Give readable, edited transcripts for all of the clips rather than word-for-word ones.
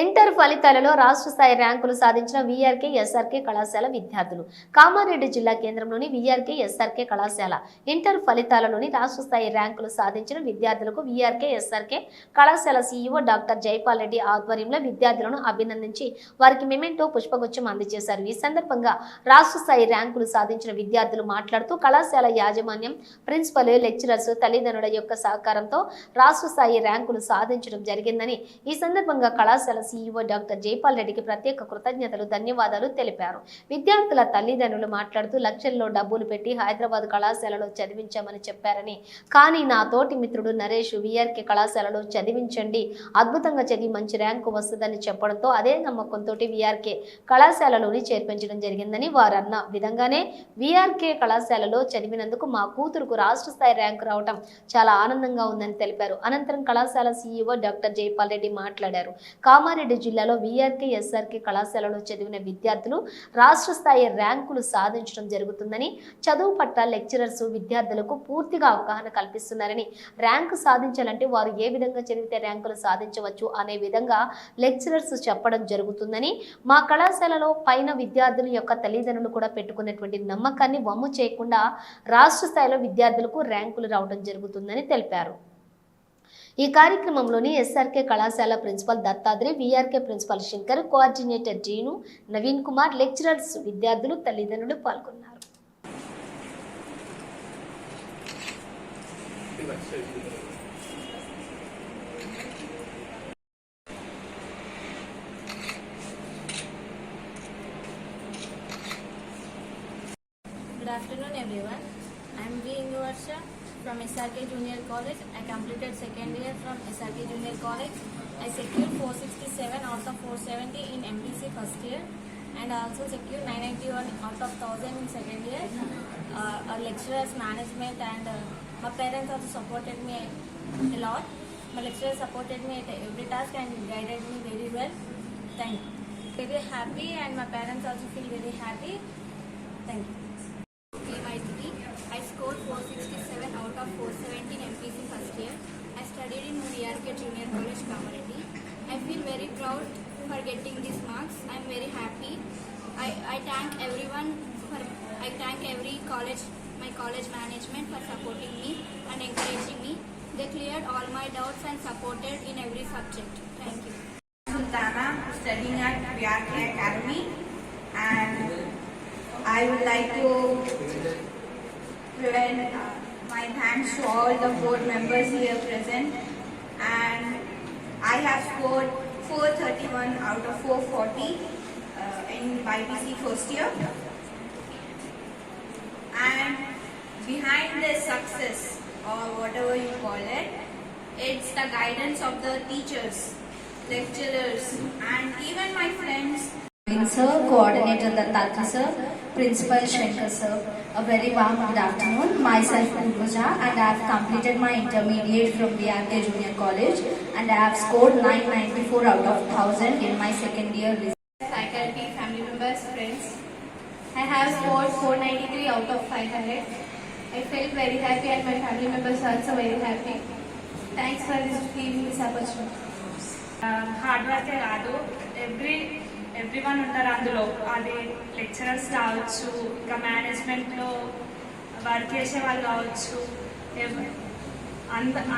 Inter ఫలితాలలో రాష్ట్ర స్థాయి ర్యాంకులు సాధించిన వీఆర్కే ఎస్ఆర్కే కళాశాల విద్యార్థులు. కామారెడ్డి జిల్లా కేంద్రంలోని వీఆర్కే ఎస్ఆర్కే కళాశాల ఇంటర్ ఫలితాలలోని రాష్ట్ర స్థాయి ర్యాంకులు సాధించిన విద్యార్థులకు వీఆర్కే ఎస్ఆర్కే కళాశాల సీఈఓ డాక్టర్ జైపాల్ రెడ్డి ఆధ్వర్యంలో విద్యార్థులను అభినందించి వారికి మెమెంటో పుష్పగుచ్చం అందజేశారు. ఈ సందర్భంగా రాష్ట్ర స్థాయి ర్యాంకులు సాధించిన విద్యార్థులు మాట్లాడుతూ కళాశాల యాజమాన్యం, ప్రిన్సిపల్, లెక్చరర్స్, తల్లిదండ్రుల యొక్క సహకారంతో రాష్ట్ర స్థాయి ర్యాంకులు సాధించడం జరిగిందని, ఈ సందర్భంగా కళాశాల సీఈఓ డాక్టర్ జైపాల్ రెడ్డికి ప్రత్యేక కృతజ్ఞతలు, ధన్యవాదాలు తెలిపారు. విద్యార్థుల తల్లిదండ్రులు మాట్లాడుతూ లక్షల్లో డబ్బులు పెట్టి హైదరాబాద్ కళాశాలలో చదివించామని చెప్పారని, కానీ నా తోటి మిత్రుడు నరేష్ వీఆర్కే కళాశాలలో చదివించండి, అద్భుతంగా చదివి మంచి ర్యాంకు వస్తుందని చెప్పడంతో అదే నమ్మకంతో వీఆర్కే కళాశాలలోని చేర్పించడం జరిగిందని వారు అన్న విధంగానే వీఆర్కే కళాశాలలో చదివినందుకు మా కూతురుకు రాష్ట్ర స్థాయి ర్యాంకు రావడం చాలా ఆనందంగా ఉందని తెలిపారు. అనంతరం కళాశాల సీఈఓ డాక్టర్ జైపాల్ రెడ్డి మాట్లాడారు. కామారెడ్డి జిల్లాలో వీఆర్కే ఎస్ఆర్కే కళాశాలలో చదివిన విద్యార్థులు రాష్ట్ర స్థాయి ర్యాంకులు సాధించడం జరుగుతుందని, చదువు పట్ల లెక్చరర్స్ విద్యార్థులకు పూర్తిగా అవగాహన కల్పిస్తున్నారని, ర్యాంకు సాధించాలంటే వారు ఏ విధంగా చదివితే ర్యాంకులు సాధించవచ్చు అనే విధంగా లెక్చరర్స్ చెప్పడం జరుగుతుందని, మా కళాశాలలో పైన విద్యార్థుల యొక్క తల్లిదండ్రులు కూడా పెట్టుకున్నటువంటి నమ్మకాన్ని వమ్ము చేయకుండా రాష్ట్ర స్థాయిలో విద్యార్థులకు ర్యాంకులు రావడం జరుగుతుందని తెలిపారు. ఈ కార్యక్రమంలోని ఎస్ఆర్కే కళాశాల principal Dattatri, VRK principal Shankar, coordinator Jeenu, Naveen Kumar, lecturers, విద్యార్థులు, తల్లిదండ్రులు పాల్గొన్నారు. Good afternoon everyone. I am V. Induvarsha from SRK Junior College. I completed second year from SRK Junior College. I secured 467 out of 470 in MPC first year, and I also secured 991 out of 1000 in second year. Our lecturers, management and my parents also supported me a lot. My lecturers supported me at every task and guided me very well. Thank you. Very happy, and my parents also feel very happy. Thank you. I scored 467 out of 470 in MPC first year. I studied in VRK Junior College, Kamaredi. I feel very proud for getting these marks. I am very happy. I thank everyone I thank every college, my college management for supporting me and encouraging me. They cleared all my doubts and supported in every subject. Thank you. Sultana, studying at VRK Academy, and I would like to present my thanks to all the board members here present, and I have scored 431 out of 440 in YPC first year, and behind this success or whatever you call it, it's the guidance of the teachers, lecturers and even my friends. Sir, Coordinator Dattatri Sir, Principal Shankar Sir, a very warm good afternoon. Myself Urvaja, and I have completed my intermediate from VRK Junior College, and I have scored 994 out of 1000 in my second year result. Faculty, family members, friends, I have scored 493 out of 500. I felt very happy and my family members are also very happy. Thanks for giving this opportunity. Hard వర్కే కాదు, everyone ఉంటారు అందులో. అది lecturers కావచ్చు, ఇంకా మేనేజ్మెంట్లో work చేసే వాళ్ళు కావచ్చు,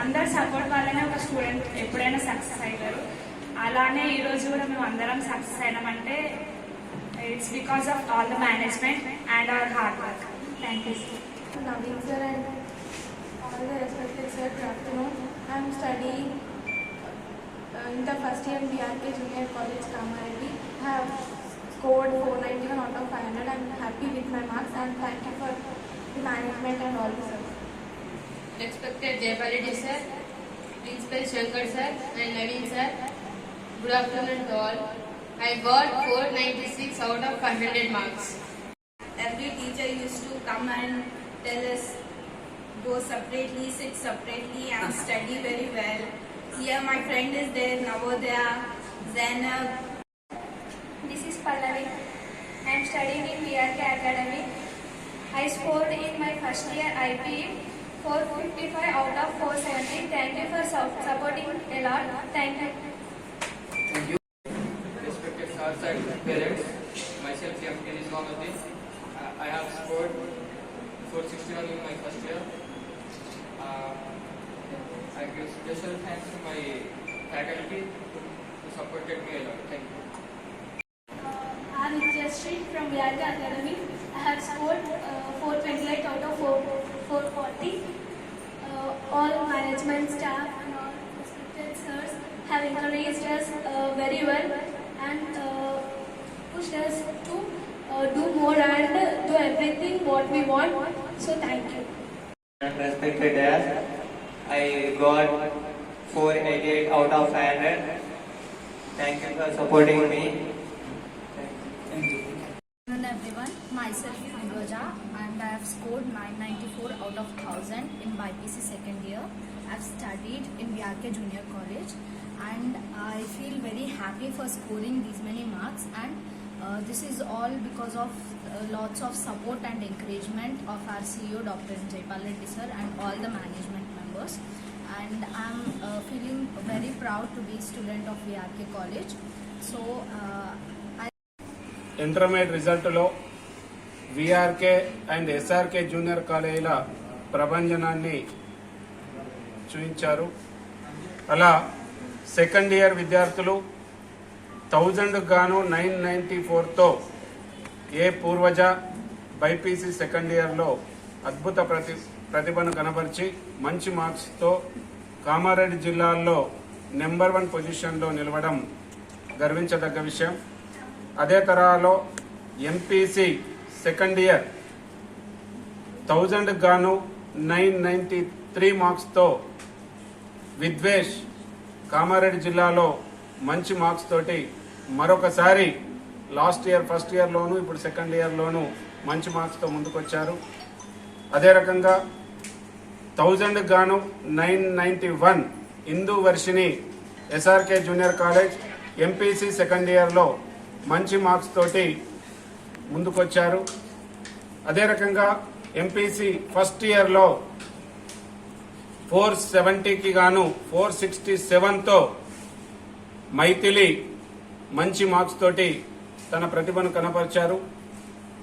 అందరు సపోర్ట్ వల్లనే ఒక స్టూడెంట్ ఎప్పుడైనా సక్సెస్ అవుతారు. అలానే ఈరోజు కూడా మేము అందరం సక్సెస్ అయినామంటే it's because of all the management and our hard work. Thank you. Naveen sir and all the respected sir, good afternoon. I am studying in the first year in VRK Junior College, Kamaredi. I have scored 491 out of 500. I am happy with my marks and thank you for the management and all the sir. Respected Jayapal Reddy sir, Principal Shankar sir and Naveen sir, good afternoon to all. I got 496 out of 100 marks. Every teacher used to come and tell us, go separately, sit separately and study very well. Here my friend is there, Navodaya, Zainab. This is Pallavi. I am studying in VRK Academy. I scored in my first year IP 455 out of 470. Thank you for supporting a lot. Thank you. concerned parents, myself M. K. Niswamuddin. I have scored 461 in my first year. I give special thanks to my faculty who supported me a lot. Thank you. I'm Nityashree from VRK Academy. I have scored 428 out of 440. All management staff and all respected sirs have encouraged us very well and pushed us to do more and do everything what we want. So thank you. Respected dad, I got 488 out of 500. Thank you for supporting me. Thank you. Good afternoon everyone, myself Roja and I have scored 994 out of 1000 in BPC second year. I have studied in VRK Junior College and I feel very happy for scoring these many marks, and this is all because of lots of support and encouragement of our CEO Dr. Jaipal Reddy sir and all the management members, and I am feeling very proud to be a student of VRK College. So intermediate రిజల్ట్లో VRK and SRK junior కాలేజీల ప్రభంజనాన్ని చూపించారు. అలా second year విద్యార్థులు 1000 గాను 994తో ఏ పూర్వజ BiPC second ఇయర్లో అద్భుత ప్రతిభను కనబరిచి మంచి మార్క్స్తో కామారెడ్డి జిల్లాలో నెంబర్ 1 పొజిషన్లో నిలవడం గర్వించదగ్గ విషయం. అదే తరహాలో ఎంపీసీ సెకండ్ ఇయర్ 1000 గాను 993 మార్క్స్తో విద్వేష్ కామారెడ్డి జిల్లాలో మంచి మార్క్స్ తోటి మరొకసారి లాస్ట్ ఇయర్ ఫస్ట్ ఇయర్లోను ఇప్పుడు సెకండ్ ఇయర్లోను మంచి మార్క్స్తో ముందుకొచ్చారు. అదే రకంగా 1000 గాను 991 Hindu Varshini SRK junior college MPC second ఇయర్లో మంచి మార్క్స్ తోటి ముందుకొచ్చారు. అదే రకంగా ఎంపీసీ ఫస్ట్ ఇయర్లో 470కి గాను 467తో మైథిలి మంచి మార్క్స్ తోటి తన ప్రతిభను కనపరిచారు.